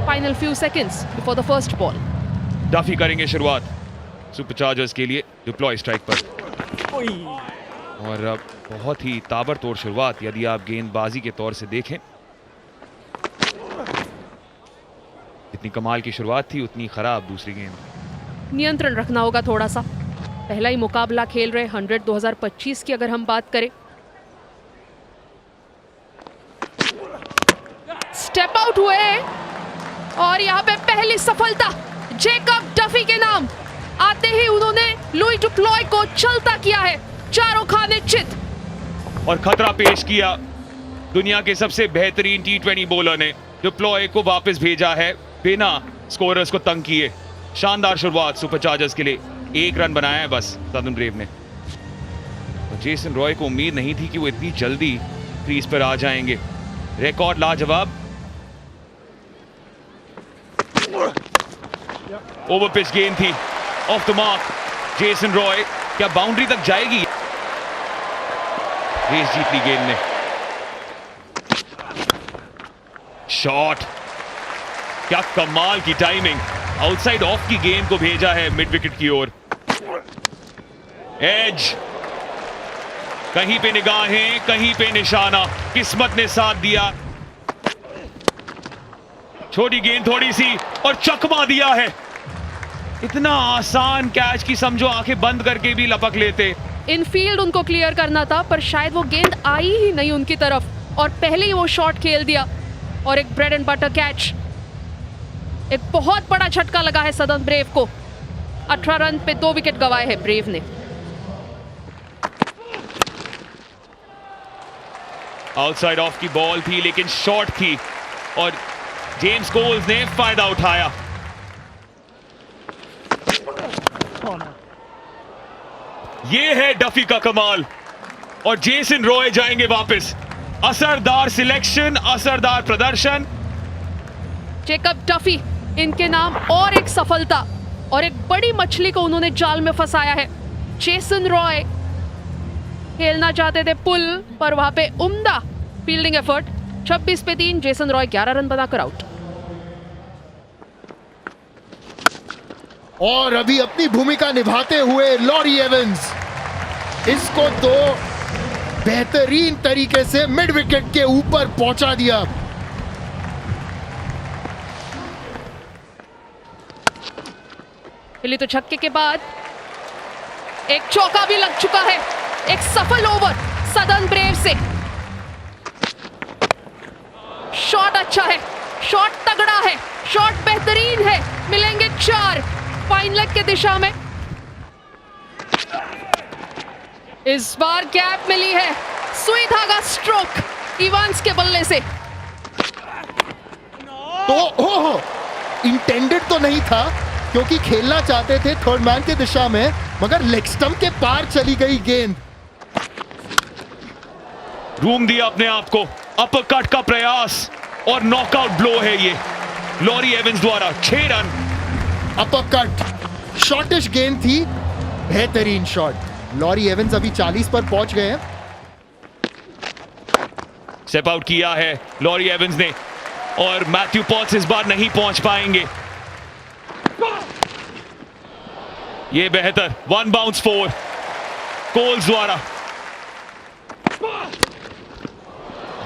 Final few seconds before the first ball. Duffy करेंगे शुरुआत Superchargers के लिए डिप्लॉय स्ट्राइक पर। और अब बहुत ही ताबड़तोड़ शुरुआत यदि आप गेंदबाजी के तौर से देखें। जितनी कमाल की शुरुआत थी उतनी खराब दूसरी गेंद। नियंत्रण रखना होगा थोड़ा सा। पहला ही मुकाबला खेल रहे 100 2025 की अगर हम बात करें। स्टेप आउट हुए और यहाँ पे पहली सफलता जेकब डफी के नाम आते ही उन्होंने लुई डिप्लॉय को चलता किया है। चारों खाने चित और खतरा पेश किया दुनिया के सबसे बेहतरीन T20 बॉलर ने डिप्लॉय को वापस भेजा है बिना स्कोरर्स को तंग किए। शानदार शुरुआत सुपरचार्जर्स के लिए। 1 रन बनाया है बस सदर्न ब्रेव ने। तो जेसन रॉय को उम्मीद नहीं थी कि वो इतनी जल्दी क्रीज पर आ जाएंगे। रिकॉर्ड लाजवाब। ओवर पिच गेंद थी of the mark. Jason Roy क्या बाउंड्री तक जाएगी? रेस जीत ली गेंद ने। शॉट, क्या कमाल की टाइमिंग। आउटसाइड ऑफ की गेंद को भेजा है मिड विकेट की ओर। एज, कहीं पे निगाहें कहीं पे निशाना, किस्मत ने साथ दिया। छोटी गेंद थोड़ी सी और चकमा दिया है। इतना आसान कैच की समझो आंखें बंद करके भी लपक लेते। इनफील्ड उनको क्लियर करना था पर शायद वो गेंद आई ही नहीं उनकी तरफ और पहले ही वो शॉट खेल दिया और एक ब्रेड एंड बटर कैच। एक बहुत बड़ा झटका लगा है सदर्न ब्रेव को। 18 रन पे 2 विकेट गंवाए हैं ब्रेव ने। आउटसाइड ऑफ की बॉल थी लेकिन शॉट थी और जेम्स कोल्स ने फायदा उठाया। ये है डफी का कमाल और जेसन रॉय जाएंगे वापस। असरदार सिलेक्शन, असरदार प्रदर्शन। जेकब डफी इनके नाम और एक सफलता और एक बड़ी मछली को उन्होंने जाल में फंसाया है। जेसन रॉय खेलना चाहते थे पुल पर वहां पे उम्दा फील्डिंग एफर्ट। 26 पे 3, जेसन रॉय 11 रन बनाकर आउट। और अभी अपनी भूमिका निभाते हुए लॉरी एवंस इसको तो बेहतरीन तरीके से मिड विकेट के ऊपर पहुंचा दिया। तो छक्के के बाद एक चौका भी लग चुका है। एक सफल ओवर सदर्न ब्रेव से। शॉट अच्छा है, शॉट तगड़ा है, शॉट बेहतरीन है। मिलेंगे 4 फाइन लेग के दिशा में। इस बार गैप मिली है। सुई धागा स्ट्रोक इवांस के बल्ले से। तो इंटेंडेड तो नहीं था क्योंकि खेलना चाहते थे थर्ड मैन की दिशा में, मगर लेग स्टंप के पार चली गई गेंद। रूम दिया अपने आप को। अपर कट का प्रयास और नॉकआउट ब्लो है ये लॉरी एवंस द्वारा। 6 रन। अपर कट शॉर्टिश गेंद थी, बेहतरीन शॉट। लॉरी एवंस अभी 40 पर पहुंच गए हैं। स्टेप आउट किया है लॉरी एवंस ने और मैथ्यू पॉट्स इस बार नहीं पहुंच पाएंगे। ये बेहतर 1 बाउंस 4 कोल्स द्वारा।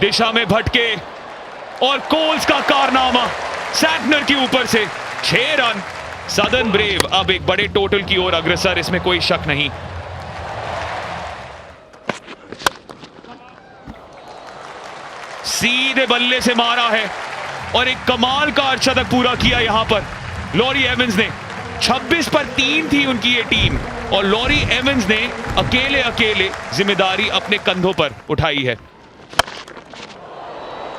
दिशा में भटके और कोल्स का कारनामा सैंटनर के ऊपर से। 6 रन। सदर्न ब्रेव अब एक बड़े टोटल की ओर अग्रसर, इसमें कोई शक नहीं। सीधे बल्ले से मारा है और एक कमाल का अर्धशतक पूरा किया यहां पर लॉरी एवंस ने। 26 पर 3 थी उनकी ये टीम और लॉरी एवंस ने अकेले जिम्मेदारी अपने कंधों पर उठाई है।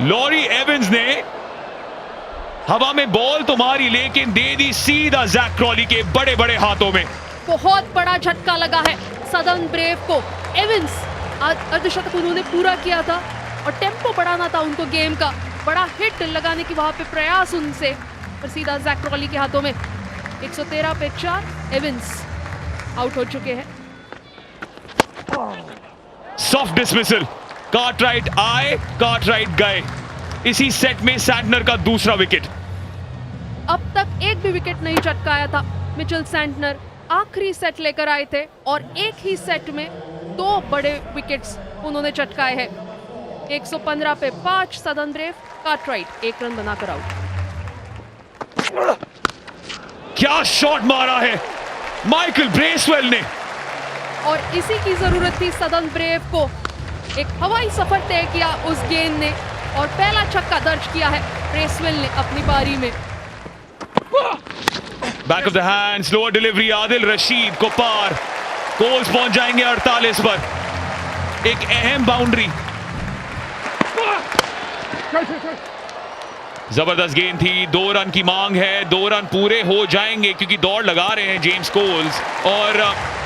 लॉरी एवंस ने हवा में बॉल तो मारी लेकिन दे दी सीधा जैक क्रॉली के बड़े बड़े हाथों में। बहुत बड़ा झटका लगा है सदर्न ब्रेव को। एवंस अर्धशतक उन्होंने पूरा किया था और टेम्पो बढ़ाना था उनको गेम का। बड़ा हिट लगाने की वहां पे प्रयास उनसे पर सीधा जैक क्रॉली के हाथों में। 113 पे 4 एवंस आउट हो चुके हैं। Soft dismissal. कार्टराइट आए, कार्टराइट गए। इसी सेट में सैंटनर का दूसरा विकेट। भी विकेट नहीं चटकाया था। मिचेल सैंटनर आखिरी सेट लेकर आए थे और एक ही सेट में 2 बड़े विकेट्स उन्होंने चटकाए हैं। 115 पे 5 सदर्न ब्रेव, कार्टराइट 1 रन बनाकर आउट। क्या शॉट मारा है माइकल ब्रेसवेल ने, और इसी की जरूरत थी सदर्न ब्रेव को। एक हवाई सफर तय किया उस गेंद ने और पहला छक्का दर्ज किया है ब्रेसवेल ने अपनी पारी में। Back of the hand, slower delivery, Adil Rashid को पार। कोल्स पहुंच जाएंगे 48 पर। एक अहम बाउंड्री, जबरदस्त गेंद थी। 2 रन की मांग है, 2 रन पूरे हो जाएंगे क्योंकि दौड़ लगा रहे हैं जेम्स कोल्स। और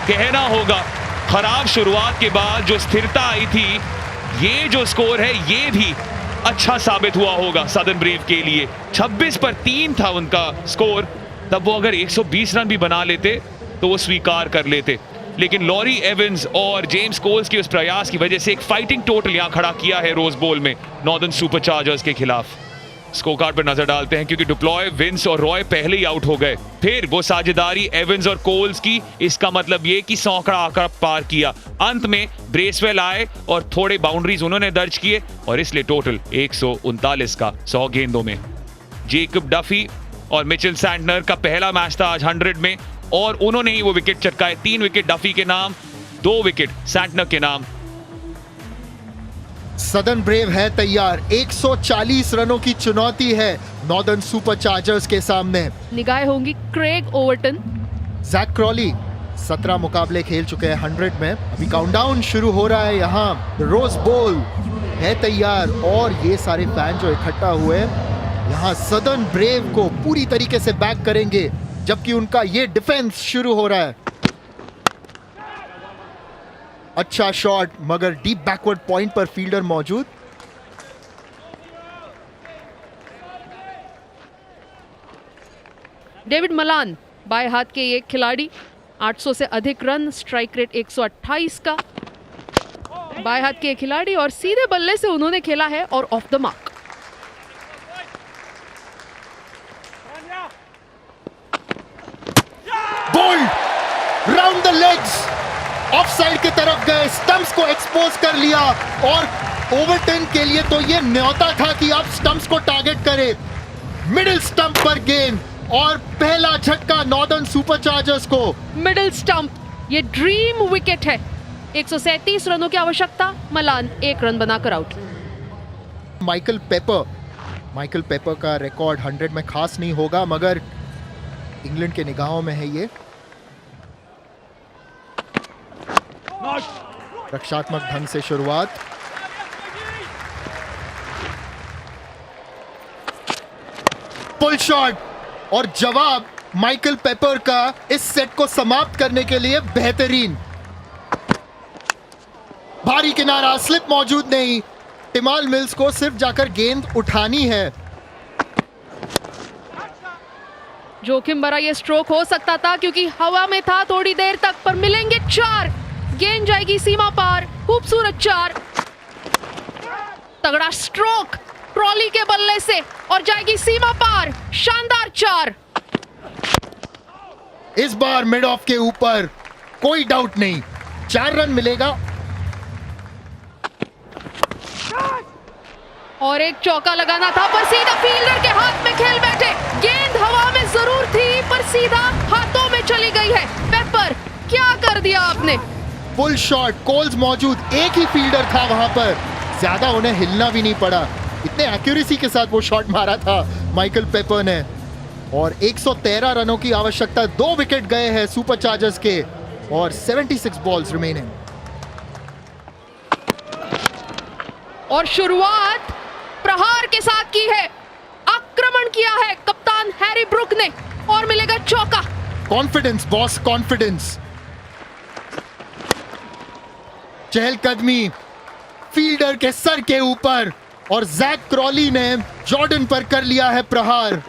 कहना होगा खराब शुरुआत के बाद जो स्थिरता आई थी, ये जो स्कोर है ये भी अच्छा साबित हुआ होगा सदर्न ब्रेव के लिए। 26 पर 3 था उनका स्कोर, तब वो अगर 120 रन भी बना लेते तो वो स्वीकार कर लेते। लेकिन लॉरी एवंस और जेम्स कोल्स के उस प्रयास की वजह से एक फाइटिंग टोटल यहां खड़ा किया है रोज बोल में नॉर्दर्न सुपरचार्जर्स के खिलाफ। स्कोर कार्ड पर नजर डालते हैं क्योंकि डुप्लॉय, विंस और रॉय पहले ही आउट हो गए। फिर वो साझेदारी एवंस और कोल्स की, इसका मतलब ये कि 100 का आंकड़ा पार किया। अंत में ब्रेसवेल आए और थोड़े बाउंड्रीज उन्होंने दर्ज किए और इसलिए टोटल 139 का 100 गेंदों में। जेकब डफी और मिचेल सैंटनर का पहला मैच था आज 100 में और उन्होंने ही वो विकेट चटकाए। 3 विकेट डफी के नाम, 2 विकेट सैंटनर के नाम। सदर्न ब्रेव है तैयार। 140 रनों की चुनौती है नॉर्दर्न सुपरचार्जर्स के सामने। निगाहें होंगी क्रेग ओवर्टन। जैक क्रॉली 17 मुकाबले खेल चुके हैं 100 में। अभी काउंटडाउन शुरू हो रहा है यहाँ। रोज बोल है तैयार और ये सारे फैन जो इकट्ठा हुए यहाँ सदर्न ब्रेव को पूरी तरीके से बैक करेंगे, जबकि उनका ये डिफेंस शुरू हो रहा है। अच्छा शॉट, मगर डीप बैकवर्ड पॉइंट पर फील्डर मौजूद। डेविड मलान बाएं हाथ के ये खिलाड़ी, 800 से अधिक रन, स्ट्राइक रेट 128 का। बाएं हाथ के खिलाड़ी और सीधे बल्ले से उन्होंने खेला है और off the mark. Bowled round the legs, off side की तरफ गए, स्टंप्स को एक्सपोज कर लिया और ओवरटन के लिए तो ये न्योता था कि आप स्टंप्स को टारगेट करें। मिडिल स्टंप पर गेंद और पहला झटका नॉर्दर्न सुपरचार्जर्स को। मिडिल स्टंप, ये ड्रीम विकेट है। 137 रनों की आवश्यकता, मलान 1 रन बनाकर आउट। माइकल पेपर का रिकॉर्ड 100 में खास नहीं होगा, मगर इंग्लैंड के निगाहों में है ये। रक्षात्मक ढंग से शुरुआत, पुल शॉट और जवाब माइकल पेपर का इस सेट को समाप्त करने के लिए बेहतरीन। भारी किनारा, स्लिप मौजूद नहीं। टिमाल मिल्स को सिर्फ जाकर गेंद उठानी है। जोखिम भरा ये स्ट्रोक हो सकता था क्योंकि हवा में था थोड़ी देर तक, पर मिलेंगे 4। गेंद जाएगी सीमा पार, खूबसूरत 4। तगड़ा स्ट्रोक क्रॉली के बल्ले से और जाएगी सीमा पार, शानदार 4। इस बार मिड ऑफ के ऊपर कोई डाउट नहीं, 4 रन मिलेगा। और एक चौका लगाना था पर सीधा फील्डर के हाथ में खेल बैठे। गेंद हवा में जरूर थी पर सीधा हाथों में चली गई है। पेपर, क्या कर दिया आपने। फुल शॉट, कोल्स मौजूद, एक ही फील्डर था वहां पर, ज्यादा उन्हें हिलना भी नहीं पड़ा। इतने एक्यूरेसी के साथ वो शॉट मारा था माइकल पेपर ने। और 113 रनों की आवश्यकता, 2 विकेट गए हैं सुपरचार्जर्स के और 76 बॉल्स रिमेनिंग। और शुरुआत प्रहार के साथ की है, आक्रमण किया है कप्तान हैरी ब्रुक ने और मिलेगा चौका। Confidence boss, confidence. चहलकदमी फील्डर के सर के ऊपर और जैक क्रॉली ने जॉर्डन पर कर लिया है प्रहार।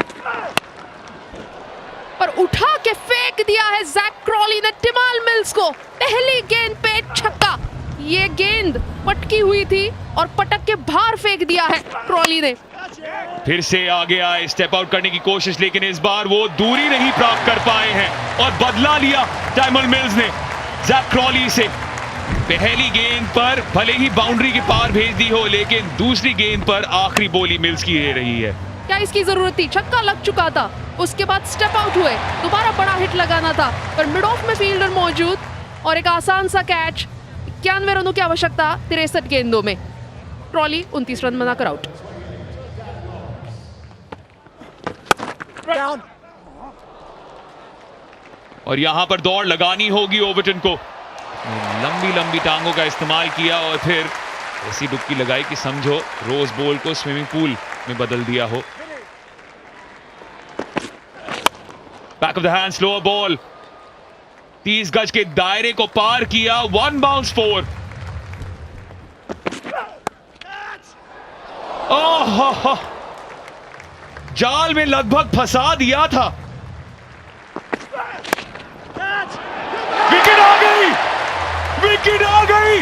पर उठा के फेंक दिया है जैक क्रॉली ने टिमाल मिल्स को। पहली गेंद पे छक्का। ये गेंद पटकी हुई थी और पटक के बाहर फेंक दिया है क्रॉली ने। फिर से आगे आए, स्टेप आउट करने की कोशिश, लेकिन इस बार वो दूरी नहीं प्राप्त कर पाए हैं और बदला लिया टाइमल मिल्स ने जैक क्रॉली से। पहली गेंद पर भले ही बाउंड्री के पार भेज दी हो, लेकिन दूसरी गेंद पर आखिरी बोली मिल्स की ले रही है। क्या इसकी जरूरत थी? छक्का लग चुका था, उसके बाद स्टेप आउट हुए, दोबारा बड़ा हिट लगाना था, पर मिड ऑफ में फील्डर मौजूद और एक आसान सा कैच। 91 रनों की आवश्यकता 63 गेंदों में। क्रॉली 29 रन बनाकर आउट। और यहां पर दौड़ लगानी होगी ओवरटन को। लंबी लंबी टांगों का इस्तेमाल किया और फिर ऐसी डुबकी लगाई कि समझो रोज बॉल को स्विमिंग पूल में बदल दिया हो। Back of the hand slower ball, 30 गज के दायरे को पार किया, 1 बाउंस 4। ओह, जाल में लगभग फंसा दिया था। विकेट आ गई, विकेट आ गई।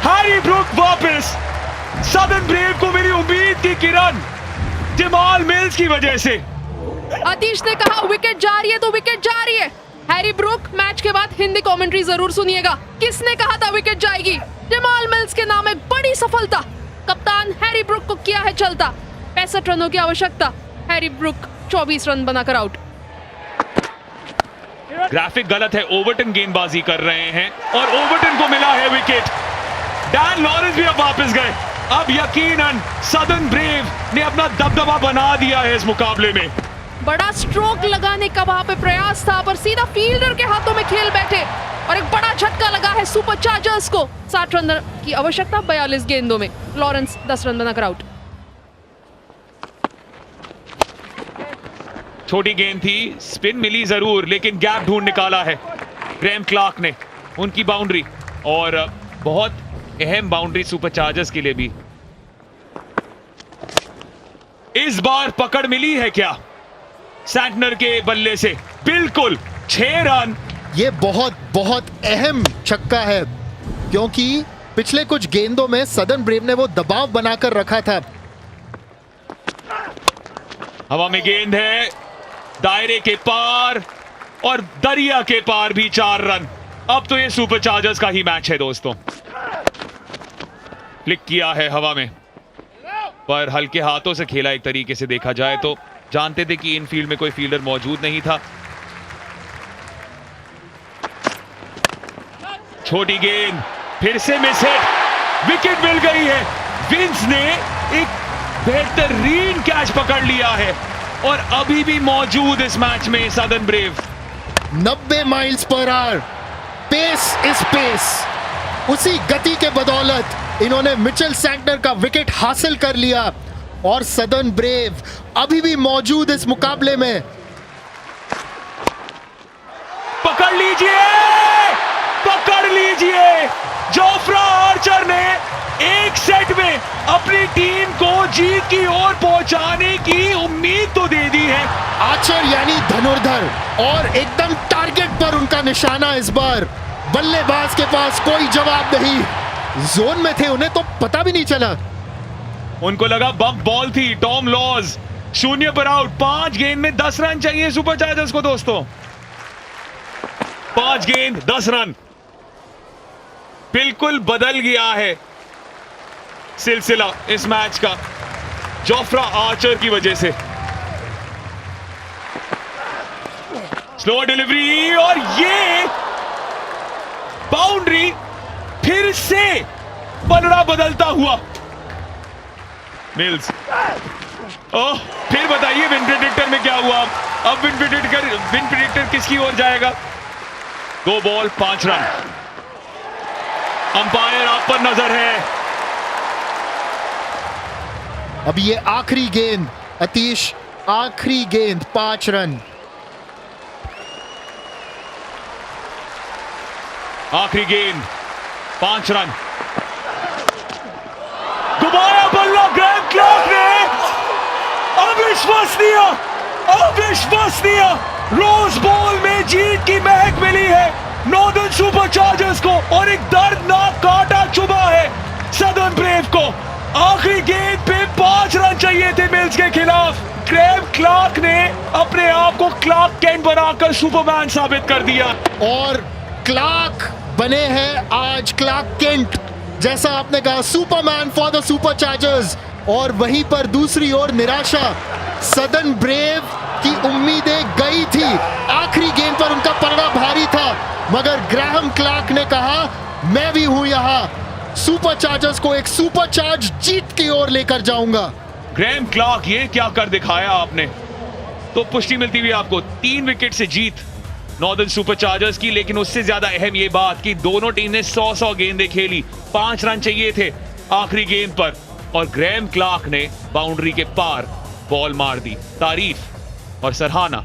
हैरी ब्रूक वापस। सदर्न ब्रेव को मेरी उम्मीद की किरण जमाल मिल्स की वजह से। आतिश ने कहा विकेट जा रही है तो विकेट जा रही है। हैरी ब्रूक मैच के बाद हिंदी कमेंट्री जरूर सुनिएगा। किसने कहा था विकेट जाएगी? जमाल मिल्स के नाम एक बड़ी सफलता। कप्तान हैरी ब्रूक को किया है चलता। 65 रनों की आवश्यकता। हैरी ब्रूक 24 रन बनाकर आउट। ग्राफिक गलत है, ओवरटन गेंदबाजी कर रहे हैं और ओवरटन को मिला है विकेट। डैन लॉरेंस भी अब वापस गए। अब यकीनन सदर्न ब्रेव ने अपना दबदबा बना दिया है इस मुकाबले में। बड़ा स्ट्रोक लगाने का वहां पे प्रयास था, पर सीधा फील्डर के हाथों में खेल बैठे और एक बड़ा झटका लगा है सुपर चार्जर्स को। 60 रन की आवश्यकता 42 गेंदों में। लॉरेंस 10 रन बनाकर आउट। छोटी गेंद थी, स्पिन मिली जरूर, लेकिन गैप ढूंढ निकाला है ग्रेम क्लार्क ने। उनकी बाउंड्री, और बहुत अहम बाउंड्री सुपर चार्जर्स के लिए भी। इस बार पकड़ मिली है क्या सैंटनर के बल्ले से? बिल्कुल, 6 रन। ये बहुत बहुत अहम छक्का है, क्योंकि पिछले कुछ गेंदों में सदर्न ब्रेव ने वो दबाव बनाकर रखा था। हवा में गेंद है, दायरे के पार और दरिया के पार भी 4 रन। अब तो ये सुपर चार्जर्स का ही मैच है दोस्तों। क्लिक किया है हवा में, पर हल्के हाथों से खेला एक तरीके से देखा जाए तो। जानते थे कि इनफील्ड में कोई फील्डर मौजूद नहीं था। छोटी गेंद, फिर से मिस हिट, विकेट मिल गई है। विंस ने एक बेहतरीन कैच पकड़ लिया है और अभी भी मौजूद इस मैच में southern brave. 90 miles per hour, pace is pace. उसी गति के बदौलत इन्होंने मिचेल सैंटनर का विकेट हासिल कर लिया और सदर्न ब्रेव अभी भी मौजूद इस मुकाबले में। पकड़ लीजिए, पकड़ लीजिए। जोफ्रा आर्चर ने एक सेट में अपनी टीम को जीत की ओर पहुंचाने की उम्मीद तो दे दी है। आर्चर यानी धनुर्धर, और एकदम टारगेट पर उनका निशाना। इस बार बल्लेबाज के पास कोई जवाब नहीं। जोन में थे, उन्हें तो पता भी नहीं चला। उनको लगा बम्प बॉल थी। टॉम लॉज 0 पर आउट। 5 गेंद में 10 रन चाहिए सुपर चार्जर्स को दोस्तों। 5 गेंद 10 रन। बिल्कुल बदल गया है सिलसिला इस मैच का जोफ्रा आर्चर की वजह से। स्लो डिलीवरी और ये बाउंड्री, फिर से पलड़ा बदलता हुआ मिल्स। ओह, फिर बताइए विन प्रेडिक्टर में क्या हुआ? अब विन प्रेडिक्टर किसकी ओर जाएगा? 2 बॉल 5 रन। अंपायर आप पर नजर है। अब ये आखिरी गेंद अतीश, आखिरी गेंद 5 रन। आखिरी गेंद 5 रन। दोबारा बल्ला ग्रेम क्लार्क ने। अविश्वसनीय, अविश्वसनीय। रोज बॉल में जीत की महक मिली है नॉर्दर्न सुपर चार्जर्स को और एक दर्दनाक कांटा चुभा है सदर्न ब्रेव को। आखिरी गेंद पे 5 रन चाहिए थे मिल्स के खिलाफ। ग्रैहम क्लार्क ने अपने आप को क्लार्क कैंट बनाकर सुपरमैन साबित कर दिया। और क्लार्क बने हैं आज क्लार्क केंट, जैसा आपने कहा, Superman for the super chargers. और वहीं पर दूसरी ओर निराशा, सदर्न ब्रेव की उम्मीदें गई थी, आखिरी गेंद पर उनका पलड़ा भारी था, मगर ग्रैहम क्लार्क ने कहा मैं भी हूं यहां, सुपर चार्जर्स को एक सुपर चार्ज जीत की ओर लेकर जाऊंगा। ग्रैहम क्लार्क, ये क्या कर दिखाया आपने। तो पुष्टि मिलती हुई आपको 3 विकेट से जीत नॉर्दर्न सुपर चार्जर्स की। लेकिन उससे ज्यादा अहम ये बात कि दोनों टीम ने 100 गेंदें खेली, 5 रन चाहिए थे आखिरी गेंद पर, और ग्रैहम क्लार्क ने बाउंड्री के पार बॉल मार दी। तारीफ और सराहना